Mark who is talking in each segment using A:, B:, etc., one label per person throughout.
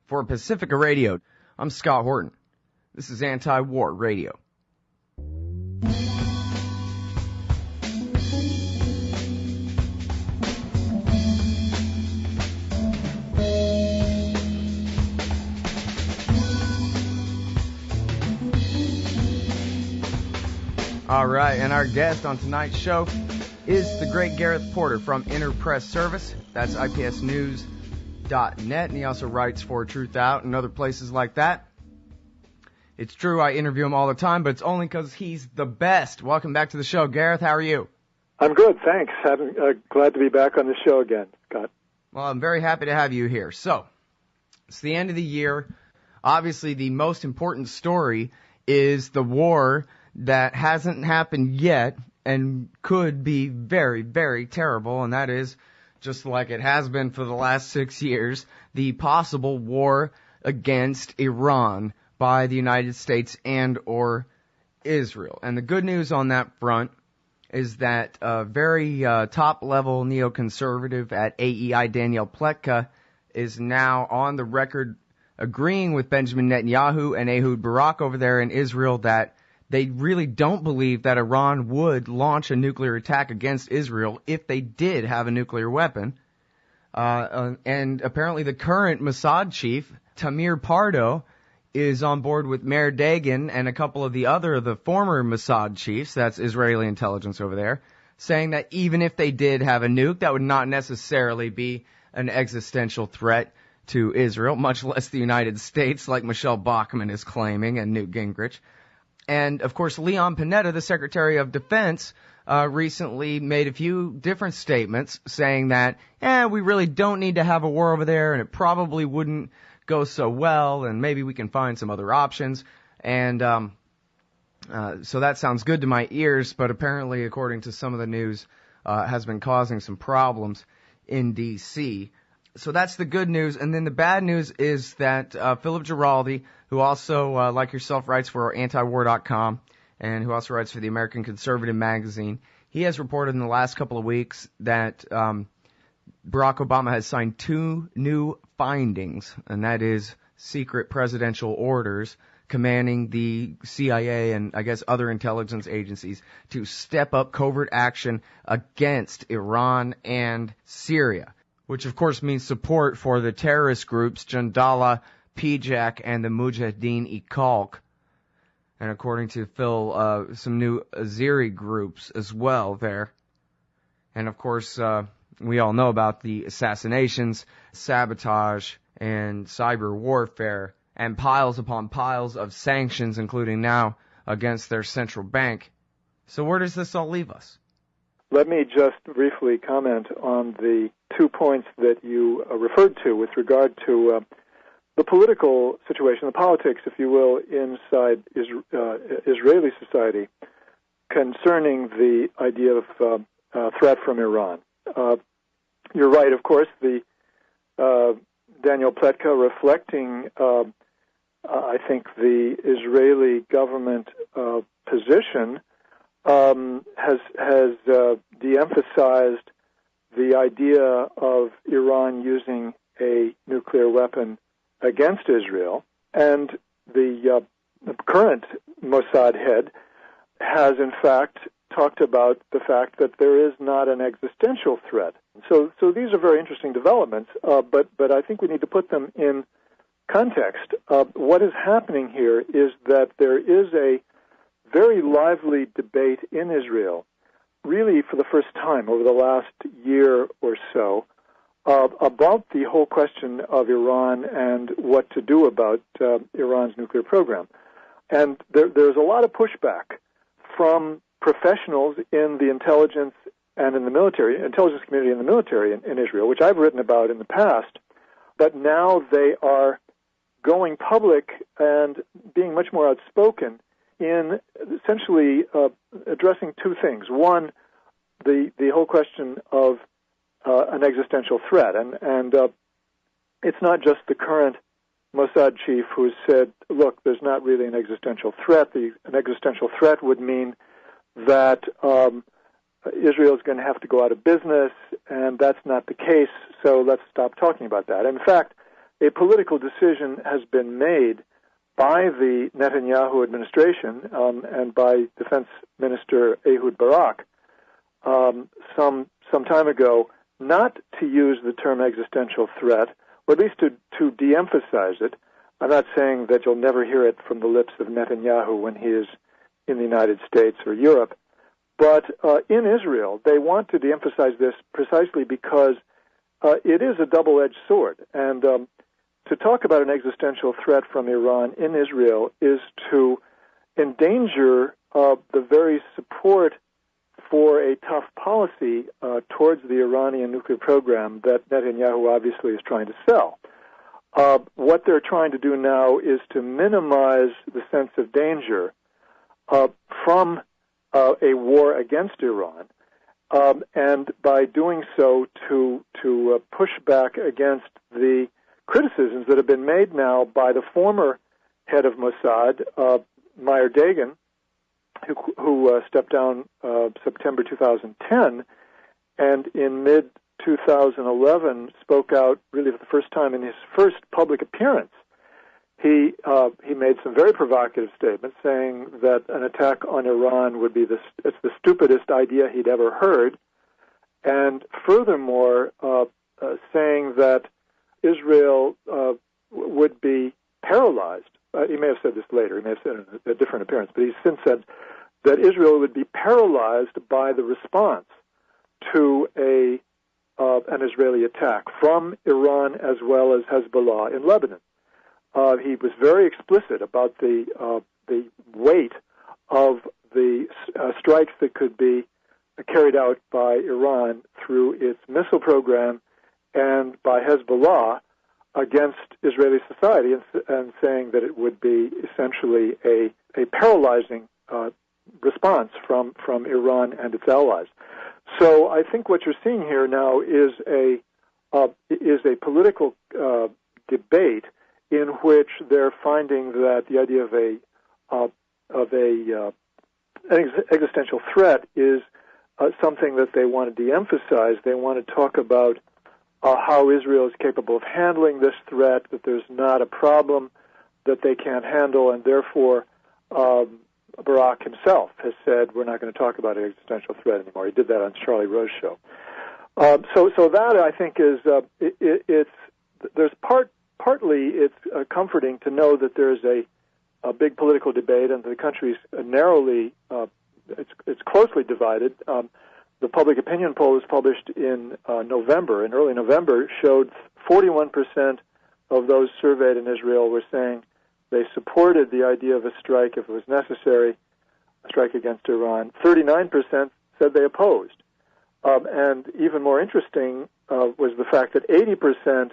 A: For Pacifica Radio, I'm Scott Horton. This is Anti-War Radio. All right, and our guest on tonight's show is the great Gareth Porter from Inner Press Service. That's IPSnews.net, and he also writes for Truth Out and other places like that. It's true, I interview him all the time, but it's only because he's the best. Welcome back to the show, Gareth. How are you?
B: I'm good, thanks. Glad to be back on the show again, Scott.
A: Well, I'm very happy to have you here. So, it's the end of the year. Obviously, the most important story is the war that hasn't happened yet and could be very, very terrible, and that is, just like it has been for the last 6 years, the possible war against Iran by the United States and or Israel. And the good news on that front is that a very top-level neoconservative at AEI, Danielle Pletka, is now on the record agreeing with Benjamin Netanyahu and Ehud Barak over there in Israel that they really don't believe that Iran would launch a nuclear attack against Israel if they did have a nuclear weapon. And apparently the current Mossad chief, Tamir Pardo, is on board with Meir Dagan and a couple of the former Mossad chiefs, that's Israeli intelligence over there, saying that even if they did have a nuke, that would not necessarily be an existential threat to Israel, much less the United States, like Michelle Bachmann is claiming and Newt Gingrich. And, of course, Leon Panetta, the Secretary of Defense, recently made a few different statements saying that, we really don't need to have a war over there, and it probably wouldn't go so well, and maybe we can find some other options. And so that sounds good to my ears, but apparently, according to some of the news, has been causing some problems in D.C., So that's the good news. And then the bad news is that Philip Giraldi, who also, like yourself, writes for antiwar.com and who also writes for the American Conservative magazine, he has reported in the last couple of weeks that Barack Obama has signed 2 new findings, and that is secret presidential orders commanding the CIA and, I guess, other intelligence agencies to step up covert action against Iran and Syria, which of course means support for the terrorist groups Jandala, PJAK, and the Mujahideen-e-Khalq. And according to Phil, some new Azeri groups as well there. And of course, we all know about the assassinations, sabotage, and cyber warfare, and piles upon piles of sanctions, including now against their central bank. So where does this all leave us?
B: Let me just briefly comment on the 2 points that you referred to with regard to the political situation, the politics, if you will, inside Israeli society concerning the idea of threat from Iran. You're right, of course, the Daniel Pletka reflecting, I think, the Israeli government position has de-emphasized the idea of Iran using a nuclear weapon against Israel, and the current Mossad head has, in fact, talked about the fact that there is not an existential threat. So these are very interesting developments, but I think we need to put them in context. What is happening here is that there is a very lively debate in Israel, really for the first time over the last year or so, about the whole question of Iran and what to do about Iran's nuclear program. And there's a lot of pushback from professionals in the intelligence and in the military, intelligence community and the military in Israel, which I've written about in the past, but now they are going public and being much more outspoken in essentially addressing 2 things. One, the whole question of an existential threat. And it's not just the current Mossad chief who said, look, there's not really an existential threat. An existential threat would mean that Israel is going to have to go out of business, and that's not the case, so let's stop talking about that. In fact, a political decision has been made by the Netanyahu administration and by Defense Minister Ehud Barak some time ago not to use the term existential threat, or at least to de-emphasize it. I'm not saying that you'll never hear it from the lips of Netanyahu when he is in the United States or Europe, but in Israel, they want to de-emphasize this precisely because it is a double-edged sword. And to talk about an existential threat from Iran in Israel is to endanger the very support for a tough policy towards the Iranian nuclear program that Netanyahu obviously is trying to sell. What they're trying to do now is to minimize the sense of danger from a war against Iran, and by doing so to push back against the criticisms that have been made now by the former head of Mossad, Meir Dagan, who stepped down September 2010, and in mid-2011 spoke out really for the first time in his first public appearance. He made some very provocative statements, saying that an attack on Iran would be it's the stupidest idea he'd ever heard, and furthermore saying that Israel would be paralyzed. He may have said this later. He may have said it in a different appearance, but he's since said that Israel would be paralyzed by the response to an Israeli attack from Iran as well as Hezbollah in Lebanon. He was very explicit about the weight of the strikes that could be carried out by Iran through its missile program and by Hezbollah against Israeli society, and saying that it would be essentially a paralyzing response from Iran and its allies. So I think what you're seeing here now is a political debate in which they're finding that the idea of an existential threat is something that they want to de-emphasize. They want to talk about how Israel is capable of handling this threat, that there's not a problem that they can't handle, and therefore Barak himself has said, we're not going to talk about an existential threat anymore. He did that on Charlie Rose's show. So that, I think, is partly it's comforting to know that there's a big political debate, and the country's narrowly, it's closely divided. The public opinion poll was published in early November, showed 41% of those surveyed in Israel were saying they supported the idea of a strike if it was necessary, a strike against Iran. 39% said they opposed. And even more interesting was the fact that 80%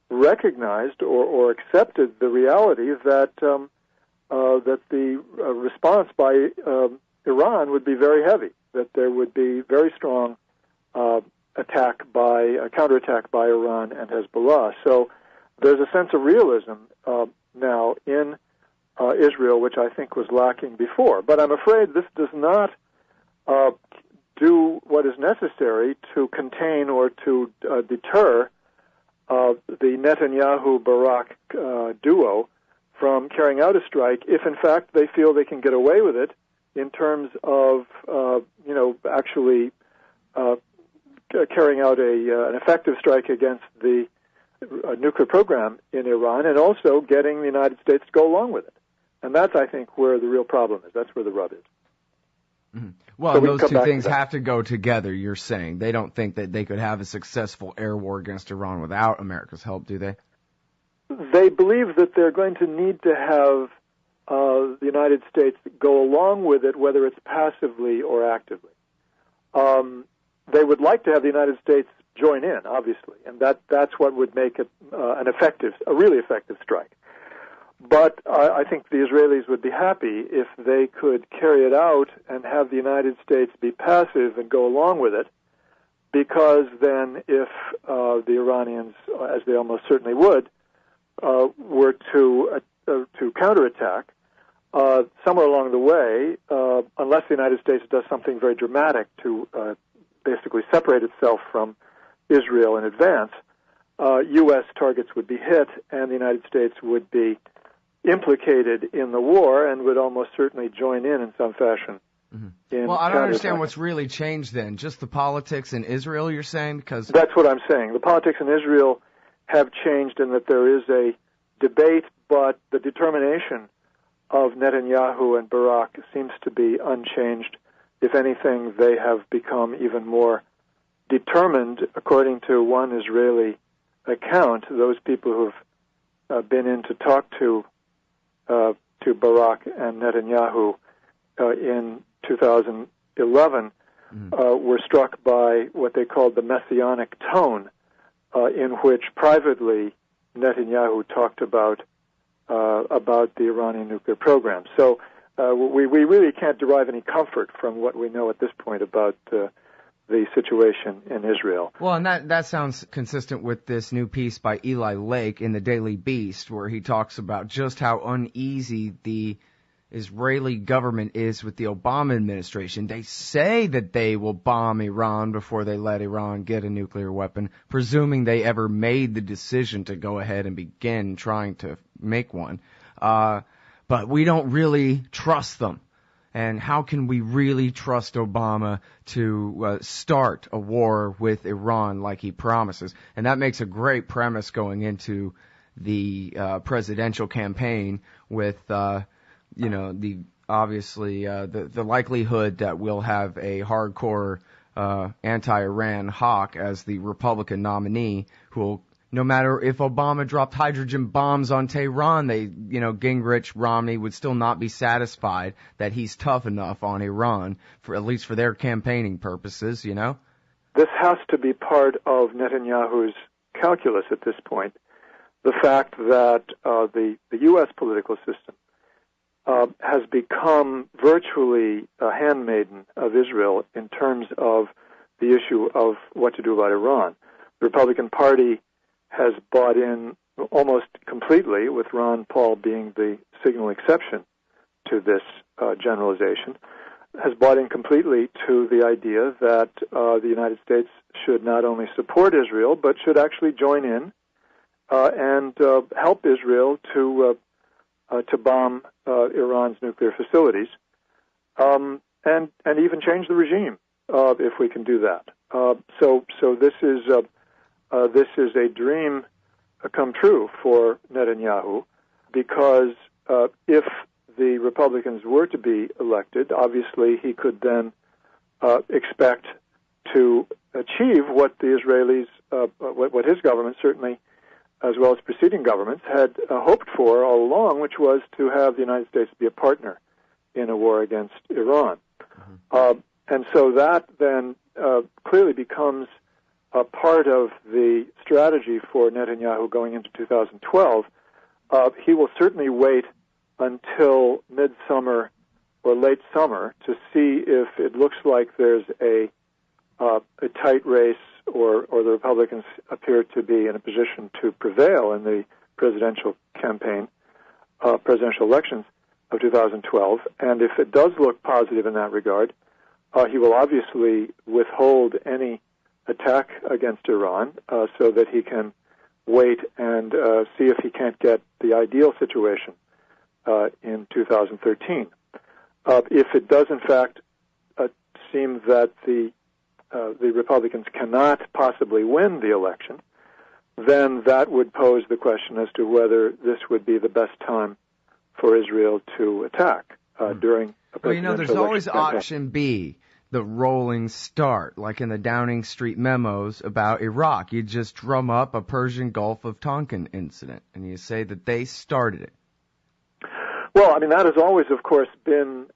B: recognized or accepted the reality that the response by Iran would be very heavy, that there would be very strong counterattack by Iran and Hezbollah. So there's a sense of realism now in Israel, which I think was lacking before. But I'm afraid this does not do what is necessary to contain or to deter the Netanyahu-Barak duo from carrying out a strike if, in fact, they feel they can get away with it in terms of, actually carrying out an effective strike against the nuclear program in Iran, and also getting the United States to go along with it. And that's, I think, where the real problem is. That's where the rub is.
A: Mm-hmm. Well, so those two things have to go together, you're saying. They don't think that they could have a successful air war against Iran without America's help, do they?
B: They believe that they're going to need to have the United States go along with it, whether it's passively or actively. They would like to have the United States join in, obviously, and that's what would make it a really effective strike. But I think the Israelis would be happy if they could carry it out and have the United States be passive and go along with it, because then if the Iranians, as they almost certainly would, were to counterattack, somewhere along the way, unless the United States does something very dramatic to basically separate itself from Israel in advance, U.S. targets would be hit and the United States would be implicated in the war and would almost certainly join in some fashion.
A: Well, I don't understand what's really changed then. Just the politics in Israel, you're saying? Because
B: that's what I'm saying. The politics in Israel have changed in that there is a debate, but the determination of Netanyahu and Barak seems to be unchanged. If anything, they have become even more determined, according to one Israeli account. Those people who've been in to talk to Barak and Netanyahu in 2011 were struck by what they called the messianic tone, in which privately Netanyahu talked about the Iranian nuclear program. So we really can't derive any comfort from what we know at this point about the situation in Israel.
A: Well, and that sounds consistent with this new piece by Eli Lake in the Daily Beast, where he talks about just how uneasy the Israeli government is with the Obama administration. They say that they will bomb Iran before they let Iran get a nuclear weapon, presuming they ever made the decision to go ahead and begin trying to make one. But we don't really trust them. And how can we really trust Obama to start a war with Iran like he promises? And that makes a great premise going into the presidential campaign with the likelihood that we'll have a hardcore anti-Iran hawk as the Republican nominee who will, no matter if Obama dropped hydrogen bombs on Tehran, Gingrich, Romney would still not be satisfied that he's tough enough on Iran, for at least for their campaigning purposes,
B: This has to be part of Netanyahu's calculus at this point. The fact that the U.S. political system has become virtually a handmaiden of Israel in terms of the issue of what to do about Iran. The Republican Party has bought in almost completely, with Ron Paul being the signal exception to this generalization, has bought in completely to the idea that the United States should not only support Israel, but should actually join in and help Israel to bomb Iran's nuclear facilities, and even change the regime if we can do that. So this is a dream come true for Netanyahu, because if the Republicans were to be elected, obviously he could then expect to achieve what the Israelis, what his government certainly, as well as preceding governments, had hoped for all along, which was to have the United States be a partner in a war against Iran. And so that then clearly becomes a part of the strategy for Netanyahu going into 2012. He will certainly wait until midsummer or late summer to see if it looks like there's a tight race or the Republicans appear to be in a position to prevail in the presidential campaign, presidential elections of 2012. And if it does look positive in that regard, he will obviously withhold any attack against Iran so that he can wait and see if he can't get the ideal situation in 2013. If it does, in fact, seem that the Republicans cannot possibly win the election, then that would pose the question as to whether this would be the best time for Israel to attack during a presidential election.
A: There's always option B, the rolling start, like in the Downing Street memos about Iraq. You just drum up a Persian Gulf of Tonkin incident, and you say that they started it.
B: Well, I mean, that has always, of course, been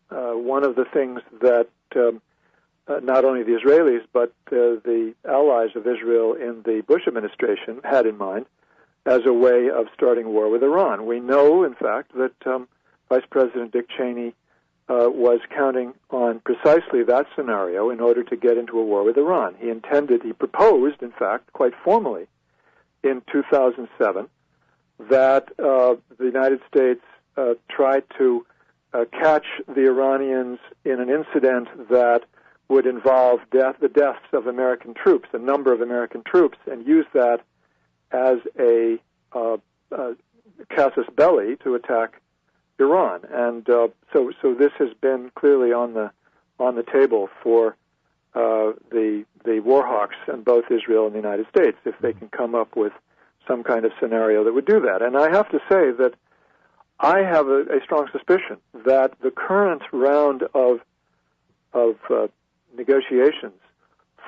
B: one of the things that not only the Israelis, but the allies of Israel in the Bush administration had in mind as a way of starting war with Iran. We know, in fact, that Vice President Dick Cheney was counting on precisely that scenario in order to get into a war with Iran. He proposed, in fact, quite formally in 2007 that the United States tried to catch the Iranians in an incident that would involve the deaths of American troops, a number of American troops, and use that as a casus belli to attack Iran, and so this has been clearly on the table for the war hawks in both Israel and the United States, if they can come up with some kind of scenario that would do that. And I have to say that I have a strong suspicion that the current round of negotiations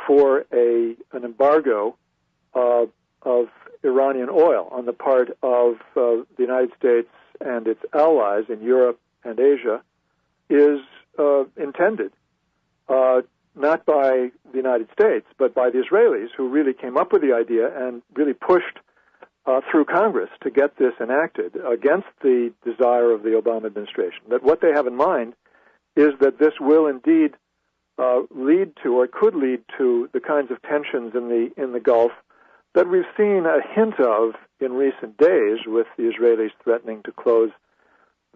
B: for an embargo of Iranian oil on the part of the United States and its allies in Europe and Asia is intended not by the United States, but by the Israelis, who really came up with the idea and really pushed through Congress to get this enacted against the desire of the Obama administration. That what they have in mind is that this will indeed lead to, or could lead to, the kinds of tensions in the Gulf that we've seen a hint of in recent days, with the Israelis threatening to close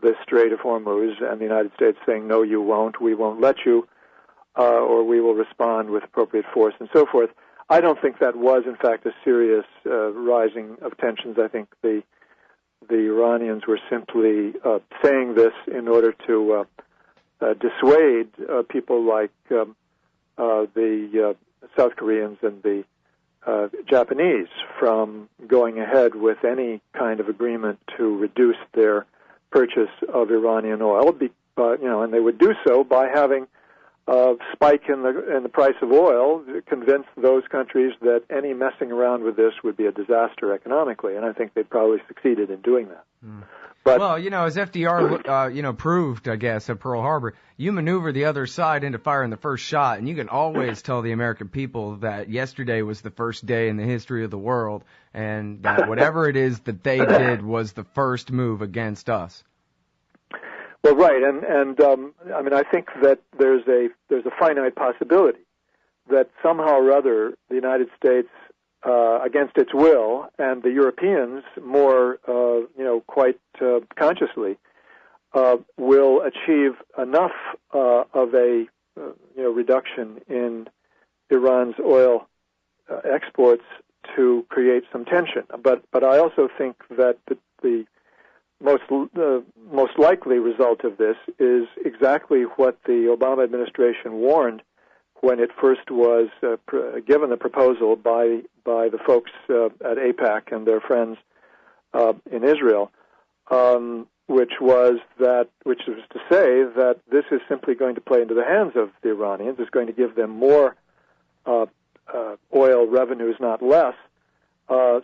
B: the Strait of Hormuz and the United States saying, no, you won't, we won't let you, or we will respond with appropriate force and so forth. I don't think that was, in fact, a serious rising of tensions. I think the Iranians were simply saying this in order to dissuade people like the South Koreans and the Japanese from going ahead with any kind of agreement to reduce their purchase of Iranian oil. And they would do so by having a spike in the price of oil, convince those countries that any messing around with this would be a disaster economically. And I think they probably succeeded in doing that. But,
A: well, as FDR, proved, I guess, at Pearl Harbor, you maneuver the other side into firing the first shot, and you can always tell the American people that yesterday was the first day in the history of the world, and that whatever it is that they did was the first move against us.
B: Well, right, and I think that there's a finite possibility that somehow or other the United States, against its will, and the Europeans more, quite consciously, will achieve enough of a reduction in Iran's oil exports to create some tension. But I also think that the most likely result of this is exactly what the Obama administration warned when it first was given the proposal by the folks at AIPAC and their friends in Israel, which was to say that this is simply going to play into the hands of the Iranians. It's going to give them more oil revenues, not less,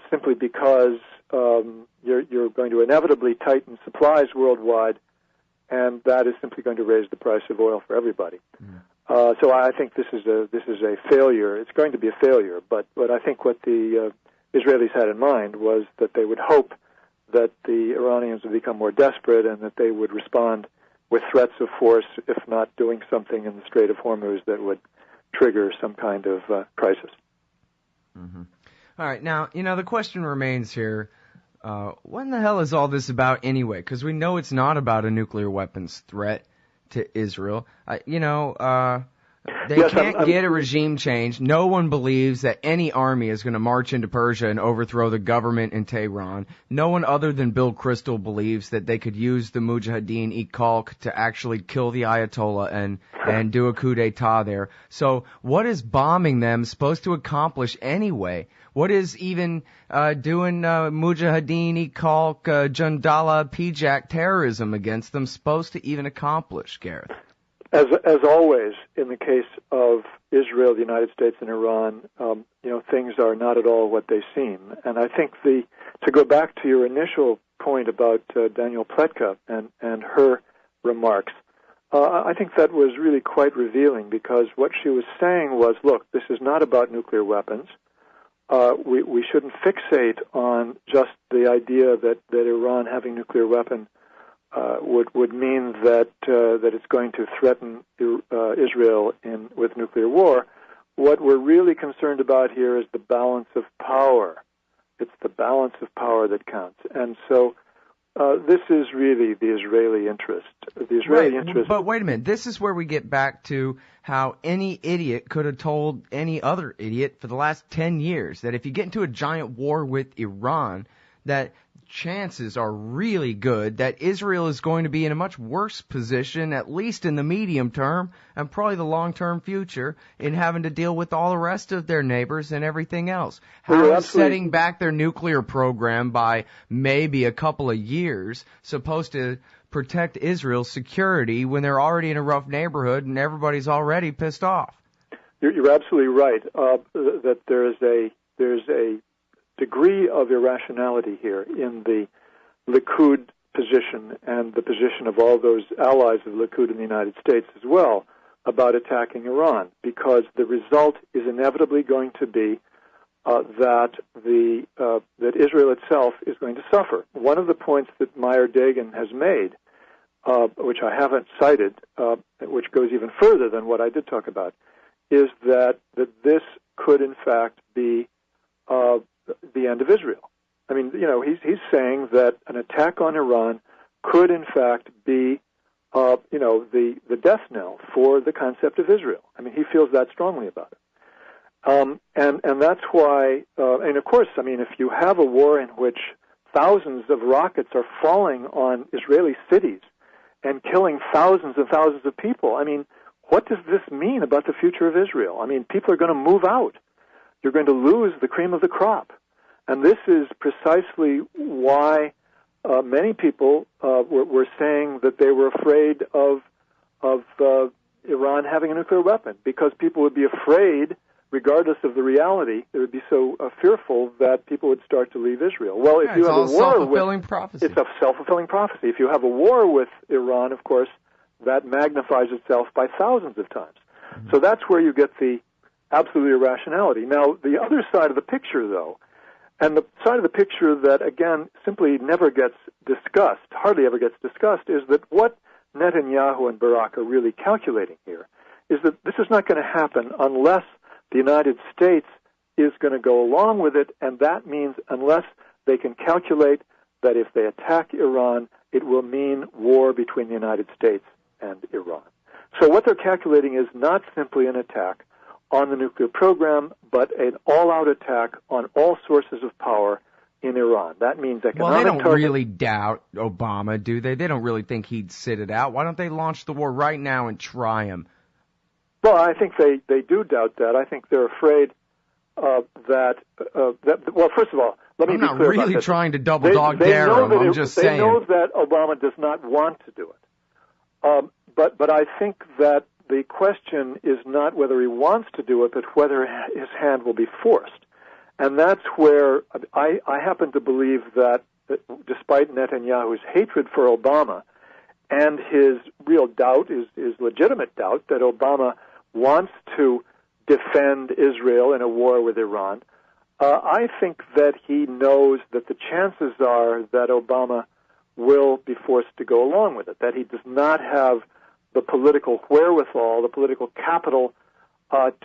B: simply because you're going to inevitably tighten supplies worldwide, and that is simply going to raise the price of oil for everybody. So I think this is a failure. It's going to be a failure, but I think what the Israelis had in mind was that they would hope that the Iranians would become more desperate and that they would respond with threats of force, if not doing something in the Strait of Hormuz that would trigger some kind of crisis.
A: Mm-hmm. All right, now, the question remains here, what in the hell is all this about anyway? Because we know it's not about a nuclear weapons threat to Israel. They can't get a regime change. No one believes that any army is going to march into Persia and overthrow the government in Tehran. No one other than Bill Kristol believes that they could use the Mujahideen-e-Khalq to actually kill the Ayatollah and do a coup d'etat there. So what is bombing them supposed to accomplish anyway? What is even doing Mujahideen-e-Khalq, Jandala, Pijak terrorism against them supposed to even accomplish, Gareth?
B: As always, in the case of Israel, the United States, and Iran, things are not at all what they seem. And I think to go back to your initial point about Daniel Pletka and her remarks, I think that was really quite revealing, because what she was saying was, look, this is not about nuclear weapons. We shouldn't fixate on just the idea that Iran having nuclear weapon would mean that it's going to threaten Israel with nuclear war. What we're really concerned about here is the balance of power. It's the balance of power that counts. And so this is really the Israeli interest. The Israeli interest.
A: But wait a minute. This is where we get back to how any idiot could have told any other idiot for the last 10 years that if you get into a giant war with Iran, that chances are really good that Israel is going to be in a much worse position, at least in the medium term and probably the long-term future, in having to deal with all the rest of their neighbors and everything else. How is setting back their nuclear program by maybe a couple of years supposed to protect Israel's security when they're already in a rough neighborhood and everybody's already pissed off?
B: You're absolutely right that there's a degree of irrationality here in the Likud position and the position of all those allies of Likud in the United States as well about attacking Iran, because the result is inevitably going to be that Israel itself is going to suffer. One of the points that Meyer Dagan has made, which I haven't cited, which goes even further than what I did talk about, is that this could in fact be the end of Israel. I mean, he's saying that an attack on Iran could, in fact, be, the death knell for the concept of Israel. I mean, he feels that strongly about it. And that's why, and of course, I mean, if you have a war in which thousands of rockets are falling on Israeli cities and killing thousands and thousands of people, I mean, what does this mean about the future of Israel? I mean, people are going to move out. You're going to lose the cream of the crop. And this is precisely why many people were saying that they were afraid of Iran having a nuclear weapon, because people would be afraid, regardless of the reality, they would be so fearful that people would start to leave Israel. Well, if you have a war,
A: self-fulfilling prophecy.
B: It's a self-fulfilling prophecy. If you have a war with Iran, of course, that magnifies itself by thousands of times. Mm-hmm. So that's where you get the absolute irrationality. Now, the other side of the picture, though, and the side of the picture that, again, simply never gets discussed, hardly ever gets discussed, is that what Netanyahu and Barak are really calculating here is that this is not going to happen unless the United States is going to go along with it, and that means unless they can calculate that if they attack Iran, it will mean war between the United States and Iran. So what they're calculating is not simply an attack on the nuclear program, but an all-out attack on all sources of power in Iran. That means economic...
A: Well, they don't really doubt Obama, do they? They don't really think he'd sit it out. Why don't they launch the war right now and try him?
B: Well, I think they do doubt that. I think they're afraid that... well, first of all, let me be clear about this.
A: I'm not really trying to double-dog dare him. I'm just saying.
B: They know that Obama does not want to do it. But I think that the question is not whether he wants to do it, but whether his hand will be forced. And that's where I happen to believe that despite Netanyahu's hatred for Obama and his real doubt, his legitimate doubt, that Obama wants to defend Israel in a war with Iran, I think that he knows that the chances are that Obama will be forced to go along with it, that he does not have the political wherewithal, the political capital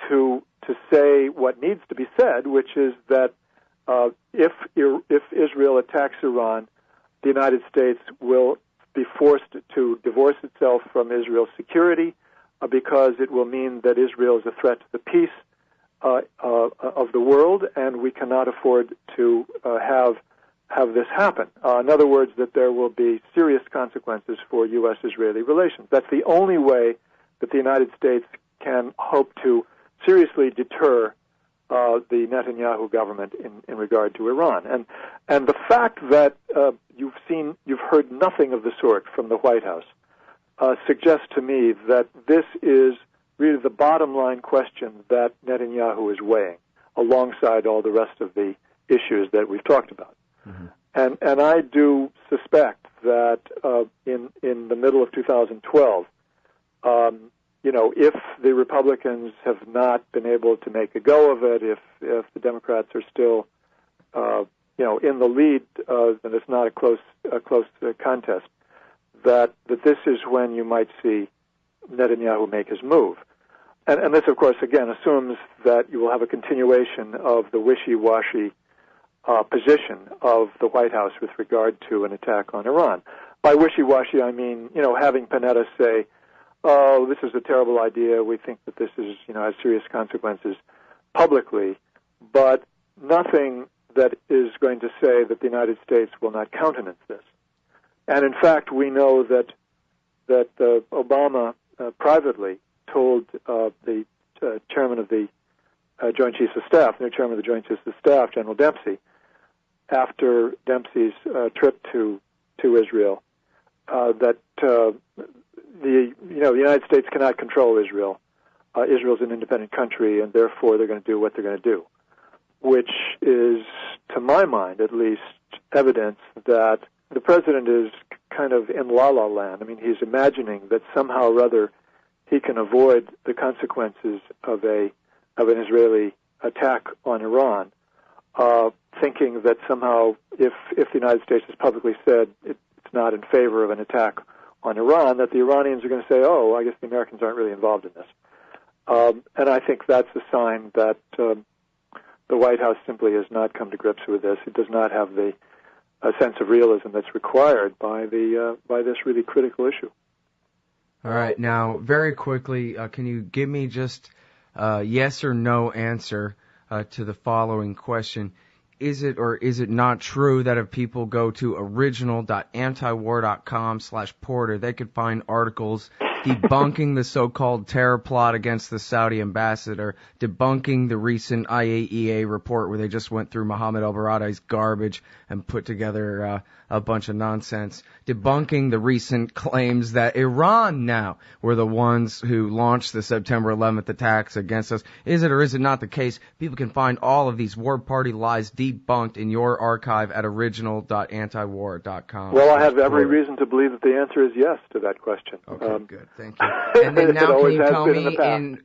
B: to say what needs to be said, which is that if Israel attacks Iran, the United States will be forced to divorce itself from Israel's security because it will mean that Israel is a threat to the peace of the world, and we cannot afford to have this happen. In other words, that there will be serious consequences for U.S.-Israeli relations. That's the only way that the United States can hope to seriously deter the Netanyahu government in regard to Iran. And the fact that you've heard nothing of the sort from the White House suggests to me that this is really the bottom line question that Netanyahu is weighing alongside all the rest of the issues that we've talked about. Mm-hmm. And I do suspect that in the middle of 2012, if the Republicans have not been able to make a go of it, if the Democrats are still in the lead, then it's not a close contest. That this is when you might see Netanyahu make his move. And this, of course, again, assumes that you will have a continuation of the wishy-washy position of the White House with regard to an attack on Iran. By wishy-washy, I mean, having Panetta say, "Oh, this is a terrible idea. We think that this is, has serious consequences," publicly, but nothing that is going to say that the United States will not countenance this. And in fact, we know that Obama privately told the chairman of the Joint Chiefs of Staff, the new chairman of the Joint Chiefs of Staff, General Dempsey, after Dempsey's trip to Israel, that the United States cannot control Israel. Israel is an independent country, and therefore they're going to do what they're going to do, which is, to my mind at least, evidence that the president is kind of in la-la land. I mean, he's imagining that somehow or other he can avoid the consequences of an Israeli attack on Iran, thinking that somehow if the United States has publicly said it's not in favor of an attack on Iran, that the Iranians are going to say, "Oh, I guess the Americans aren't really involved in this." And I think that's a sign that the White House simply has not come to grips with this. It does not have the sense of realism that's required by this really critical issue.
A: All right. Now, very quickly, can you give me just a yes or no answer to the following question? Is it or is it not true that if people go to original.antiwar.com/Porter, they could find articles debunking the so-called terror plot against the Saudi ambassador, debunking the recent IAEA report where they just went through Mohammed al-Baradei's garbage and put together a bunch of nonsense, debunking the recent claims that Iran now were the ones who launched the September 11th attacks against us? Is it or is it not the case? People can find all of these war party lies debunked in your archive at original.antiwar.com.
B: Well, I have every reason to believe that the answer is yes to that question.
A: Okay, good. Thank you. And then now can you tell me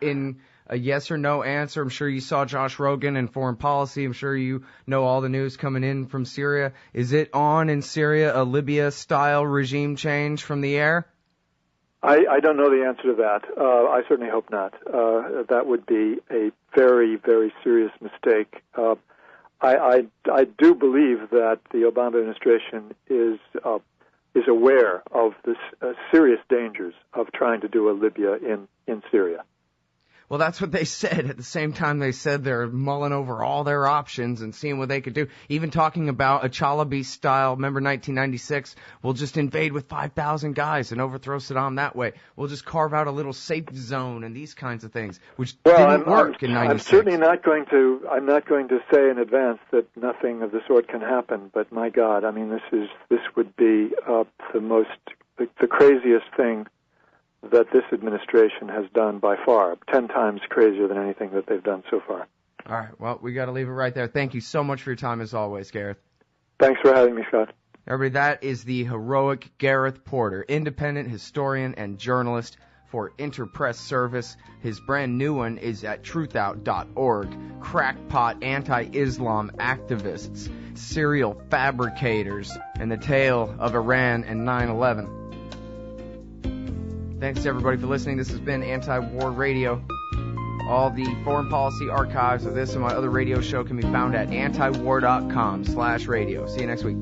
A: in a yes or no answer, I'm sure you saw Josh Rogan in Foreign Policy. I'm sure you know all the news coming in from Syria. Is it on in Syria a Libya-style regime change from the air?
B: I don't know the answer to that. I certainly hope not. That would be a very, very serious mistake. I do believe that the Obama administration is aware of the serious dangers of trying to do a Libya in Syria.
A: Well, that's what they said. At the same time, they said they're mulling over all their options and seeing what they could do. Even talking about a Chalabi-style, remember 1996, we'll just invade with 5,000 guys and overthrow Saddam that way. We'll just carve out a little safe zone and these kinds of things, which didn't work in 96.
B: I'm certainly not going to say in advance that nothing of the sort can happen, but my God, I mean, this would be the craziest thing that this administration has done by far, 10 times crazier than anything that they've done so far.
A: All right. Well, we got to leave it right there. Thank you so much for your time, as always, Gareth.
B: Thanks for having me, Scott.
A: Everybody, that is the heroic Gareth Porter, independent historian and journalist for Interpress Service. His brand new one is at truthout.org. Crackpot anti-Islam activists, serial fabricators, and the tale of Iran and 9/11. Thanks to everybody for listening. This has been Anti-War Radio. All the foreign policy archives of this and my other radio show can be found at antiwar.com/radio. See you next week.